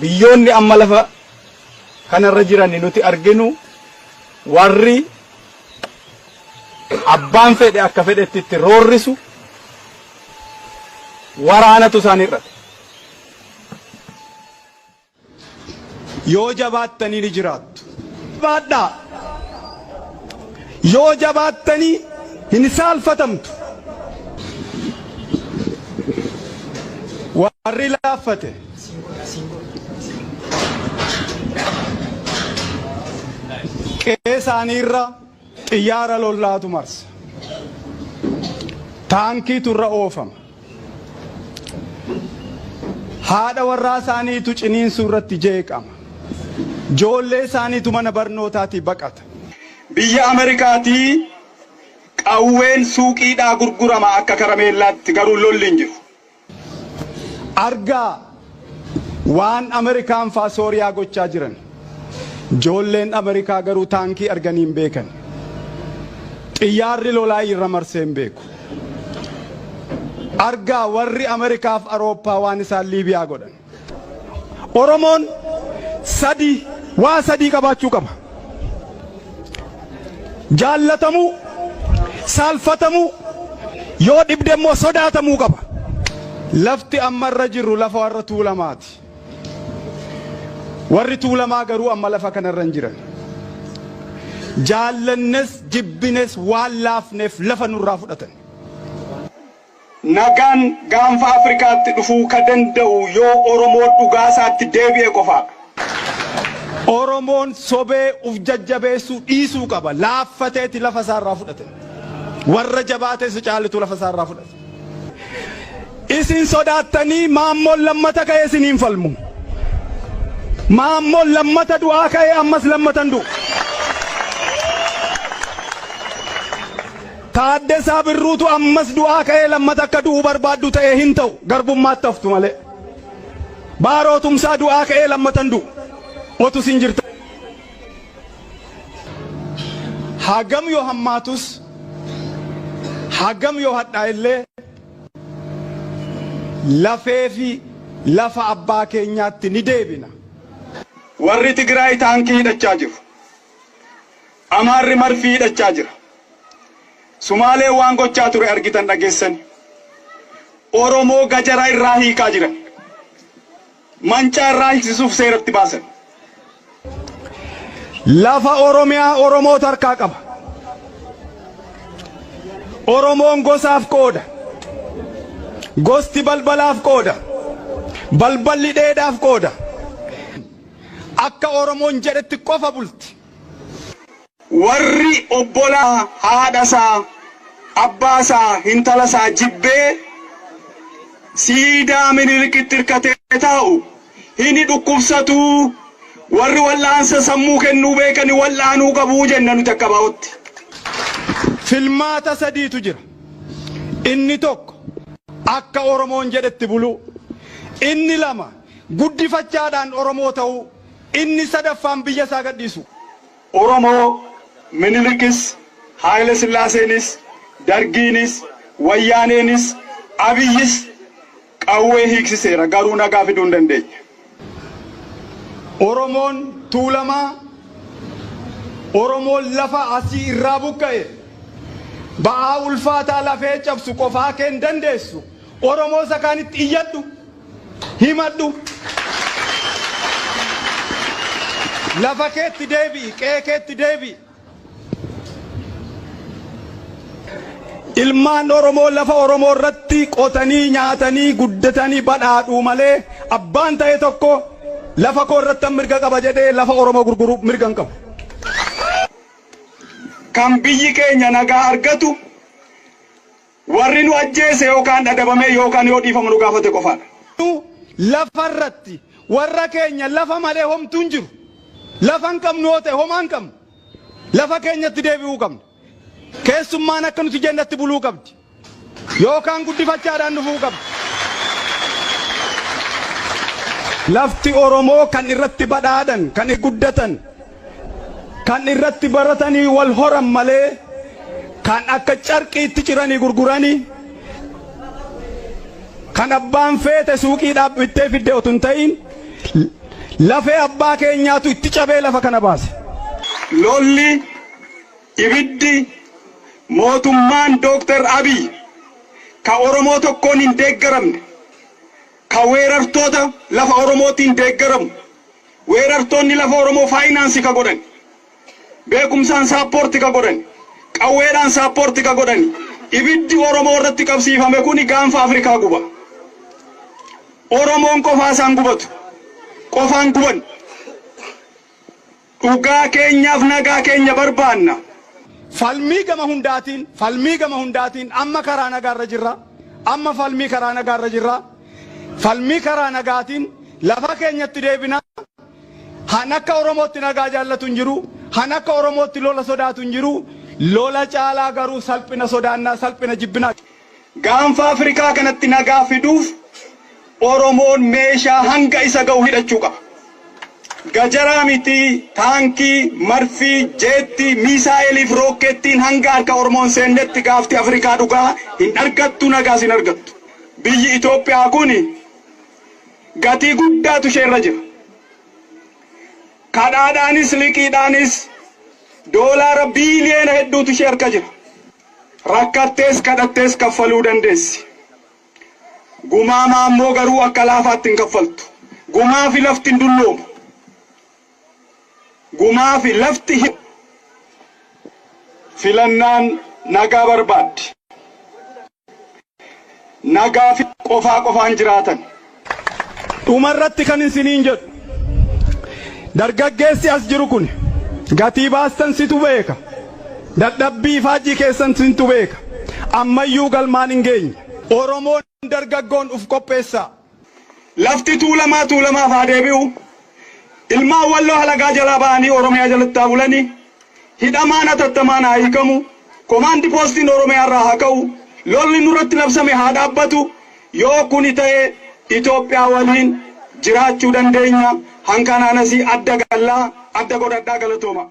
biyyoonni amma lafa kanarra jiran nuti arginu warri abbaan fedhe akka fedhetti itti roorrisu waraanatu isaan irratti. Yoo jabaattanii ni jiraattu. Baadhaa yoo jabaattanii hin saalfatamtu. Warri laaffate qe'ee isaaniirra xiyyaara lollaatu marsa. Taankiitu irra oofama. Haadha warraa isaaniitu ciniinsuu irratti jeeqama. Ijoollee isaaniitu mana barnootaatii baqata. Biyya Ameerikaatii qawween suuqiidhaa gurgurama akka karameellaatti garuu lolli hin jiru. Argaa waan Ameerikaan faa Sooriyaa gochaa jiran. Ijoolleen Ameerikaa garuu taankii arganii hin beekan. Xiyyaarri lolaa irra marsee hin beeku. Argaa warri Ameerikaaf Awurooppaa waan isaan Liibiyaa godhan. Oromoon waa sadii qabaachuu qaba. Jaallatamuu, saalfatamuu, yoo dhibde immoo sodaatamuu qaba. Lafti amma irra jirru lafa warra tuulamaati. Warri tuulamaa garuu amma lafa kanarra hin jiran. Jaallannes jibbines waan laafneef lafa nurraa fudhatan. Nagaan gaanfa Afrikaatti dhufuu ka danda'u yoo Oromoo dhugaasaatti deebi'e qofa. Oromoon sobee uf jajjabeessuu dhiisuu qaba. Laaffateeti lafa isaarraa fudhatan. Warra jabaates caalitu lafa isaarraa fudhatan. Isin sodaattanii maammoon lammata ka'ee isiniin falmu. Maammoon lammata du'aa ka'ee ammas lammatan du'u. Taaddasaa Birruutu ammas du'aa ka'ee lammata akka du'u barbaaddu ta'ee hin ta'u garbummaatti haftu malee. Baaroo Tumsaa du'aa ka'ee lammatan du'u. Otu sin jirta. Hagam yoo hammaatus hagam yoo hadhaa illee lafee fi lafa abbaa keenyaatti ni deebina. Warri Tigraay taankii hidhachaa jiru. Amaarri marfii hidhachaa jira. Sumaalee waan gochaa ture argitan dhageessani. Oromoo gajaraa irraa hiikaa jiran. Mancaa irraa hiiksisuuf seeratti baasan. Lafa Oromiyaa Oromoo harkaa qaba. Oromoon gosaaf qooda. Gosti balbalaaf qooda. Balballi dheedhaaf qooda. Akka Oromoon jedhetti qofa bulti. Warri obbolaa haadhasaa abbaasaa hintalasaa jibbee siidaa Minilikitti hirkatee taa'u hini dhukkubsatuu. Warri wal'aansa sammuu kennuu beekani wal'aanuu qabuu jenna nuti akka baa'utti. Filmaata sadiitu jira. Inni tokko akka Oromoon jedhetti buluu. Inni lama guddifachaadhaan Oromoo ta'uu. Inni sadaffaan biyya isaa gadhiisu. Oromoo Minilikis, Haayile Sillaaseenis, Dargiinis, Wayyaaneenis, Abiyyis qawwee hiiksiseera garuu nagaa fiduu hin dandeenye. Oromoon tuulamaa, Oromoon lafa asii irraa buqqa'e, ba'aa ulfaataa lafee cabsu qofaa keen dandeessu. Oromoo isa kaanitti iyyadhu, himadhu. Lafa keetti deebi'i, qe'ee keetti deebi'i. Ilmaan Oromoo lafa Oromoo irratti qotanii nyaatanii guddatanii badhaadhuu malee abbaan ta'e tokko lafa koo irratti mirga qaba jedhee lafa Oromoo gurguru mirga hin qabu. Kan biyyi keenya nagaa argatu warri nu ajjeese yookaan dhadhabame yookaan yoo dhiifama nu gaafate qofaadha. Lafa irratti warra keenya lafa malee homtuu hin jiru. Lafa hin qabnu yoo ta'e homaa hin qabnu. Lafa keenyatti deebi'uu qabna. Keessummaan akka nuti jennatti buluu qabdi. Yookaan guddifachaadhaan dhufuu qabdi. Lafti Oromoo kan irratti badhaadhan, kan guddatan, kan irratti baratanii wal horan malee kan akka carqiitti ciranii gurguranii kan abbaan feete suuqiidhaaf bittee fidde otoo hin ta'in lafee abbaa keenyaatu itti cabee lafa kana baase. Lolli ibiddi mootummaan Dr. Abiy ka Oromoo tokkoon hin deeggaramne ka weerartoota lafa Oromootiin deeggaramu weerartoonni lafa Oromoo faayinaansi ka godhan beekumsaan saappoorti ka godhan qawweedhaan saappoorti ka godhan ibiddi Oromoo irratti qabsiifame kuni gaanfa Afrikaa guba. Oromoon qofaasaan gubatu qofaan guban dhugaa keenyaaf nagaa keenya barbaanna. Falmii gama hundaatiin amma karaa nagaarra jirra. Amma falmii karaa nagaarra jirra. Falmii karaa nagaatiin lafa keenyatti deebina. Han akka Oromootti nagaa jaallatu hin jiru. Han akka Oromootti lola sodaatu hin jiru. Lola caalaa garuu salphina sodaannaa salphina jibbinaa. Gaanfa Afrikaa kanatti nagaa fiduuf Oromoon meeshaa hanga isa ga'u hidhachuu qaba. Gajaraa miti taankii marfii jeetti miisaayiliif rookettiin hanga harka Oromoon seennetti gaafti Afrikaa dhugaa hin argattu nagaas hin argattu. Biyyi Itoophiyaa kun gatii guddaatu isheerra jira. Kadhaadhaanis liqiidhaanis doolaara biiliyoona hedduutu ishee harka jira. Rakkattees kadhattees kaffaluu dandeessi. Gumaa ammoo garuu akka laafaatti hin kaffaltu. Gumaa fi lafti hin dulloomu. Gumaa fi lafti filannaan nagaa barbaaddi. Nagaa fi qofaan jiraatan. Dhumarratti kan isiniin jedhu dargaggeessi as jiru kun gatii baastan situ beeka. Dadhabbii faajii keessan situ beeka. Ammayyuu galmaan hin geenye. Oromoon dargaggoon uf qopheessaa. Lafti tuulamaaf haa deebi'u. Ilmaan Walloo halagaa jalaa ba'anii Oromiyaa jalatti haa bulanii. Hidhamaan hatattamaan haa hiikamu. Komaandi poostiin Oromiyaa irraa haa ka'u. Lolli nurratti labsame haa dhaabbatu. Yoo kuni ta'e Itoophiyaa waliin jiraachuu dandeenya. Hankanaanas adda gallaa adda godhadhaa galatooma.